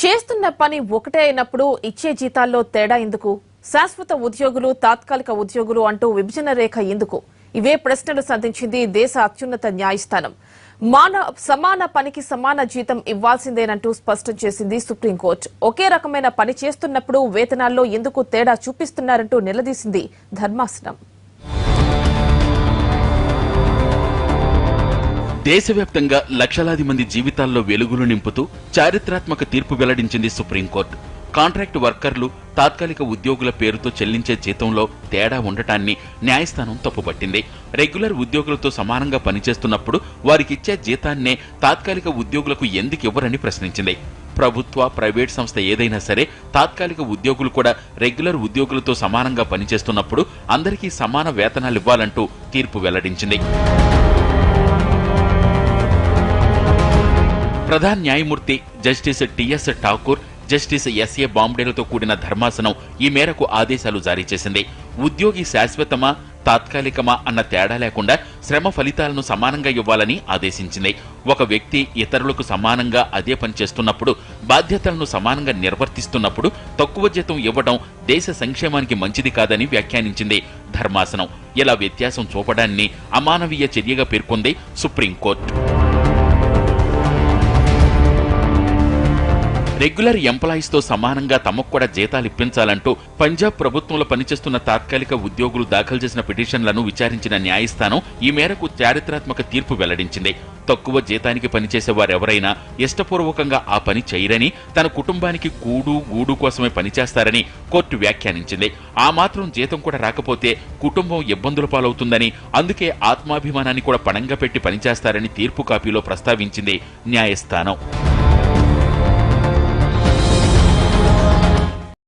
చేస్తున్న పని ఒకటే అయినప్పుడు ఇచ్చే జీతాల్లో తేడా ఎందుకు? శాశ్వత ఉద్యోగులు, తాత్కాలిక ఉద్యోగులు అంటూ విభజన రేఖ ఎందుకు? ఇవే ప్రశ్నలు సంధించింది దేశ అత్యున్నత న్యాయస్థానం. సమాన పనికి సమాన జీతం ఇవ్వాల్సిందేనంటూ స్పష్టం చేసింది సుప్రీంకోర్టు. ఒకే రకమైన పని చేస్తున్నప్పుడు వేతనాల్లో ఎందుకు తేడా చూపిస్తున్నారంటూ నిలదీసింది ధర్మాసనం. దేశవ్యాప్తంగా లక్షలాది మంది జీవితాల్లో వెలుగులు నింపుతూ చారిత్రాత్మక తీర్పు వెల్లడించింది సుప్రీంకోర్టు. కాంట్రాక్టు వర్కర్లు, తాత్కాలిక ఉద్యోగుల పేరుతో చెల్లించే జీతంలో తేడా ఉండటాన్ని న్యాయస్థానం తప్పుపట్టింది. రెగ్యులర్ ఉద్యోగులతో సమానంగా పనిచేస్తున్నప్పుడు వారికిచ్చే జీతాన్నే తాత్కాలిక ఉద్యోగులకు ఎందుకు ఇవ్వరని ప్రశ్నించింది. ప్రభుత్వ, ప్రైవేట్ సంస్థ ఏదైనా సరే తాత్కాలిక ఉద్యోగులు కూడా రెగ్యులర్ ఉద్యోగులతో సమానంగా పనిచేస్తున్నప్పుడు అందరికీ సమాన వేతనాలు ఇవ్వాలంటూ తీర్పు వెల్లడించింది. ప్రధాన న్యాయమూర్తి justice TS Thakur, justice SA బాంబ్డేలతో కూడిన ధర్మాసనం ఈ మేరకు ఆదేశాలు జారీ చేసింది. ఉద్యోగి శాశ్వతమా, తాత్కాలికమా అన్న తేడా లేకుండా శ్రమ ఫలితాలను సమానంగా ఇవ్వాలని ఆదేశించింది. ఒక వ్యక్తి ఇతరులకు సమానంగా అదే పని చేస్తున్నప్పుడు, బాధ్యతలను సమానంగా నిర్వర్తిస్తున్నప్పుడు తక్కువ జీతం ఇవ్వడం దేశ సంక్షేమానికి మంచిది కాదని వ్యాఖ్యానించింది ధర్మాసనం. ఇలా వ్యత్యాసం చూపడాన్ని అమానవీయ చర్యగా పేర్కొంది సుప్రీంకోర్టు. రెగ్యులర్ ఎంప్లాయీస్ తో సమానంగా తమకు కూడా జీతాలు ఇప్పించాలంటూ పంజాబ్ ప్రభుత్వంలో పనిచేస్తున్న తాత్కాలిక ఉద్యోగులు దాఖలు చేసిన పిటిషన్లను విచారించిన న్యాయస్థానం ఈ మేరకు చారిత్రాత్మక తీర్పు వెల్లడించింది. తక్కువ జీతానికి పనిచేసే వారెవరైనా ఇష్టపూర్వకంగా ఆ పని చేయరని, తన కుటుంబానికి గూడు కోసమే పనిచేస్తారని కోర్టు వ్యాఖ్యానించింది. ఆ మాత్రం జీతం కూడా రాకపోతే కుటుంబం ఇబ్బందుల పాలవుతుందని, అందుకే ఆత్మాభిమానాన్ని కూడా పణంగా పెట్టి పనిచేస్తారని తీర్పు కాపీలో ప్రస్తావించింది న్యాయస్థానం.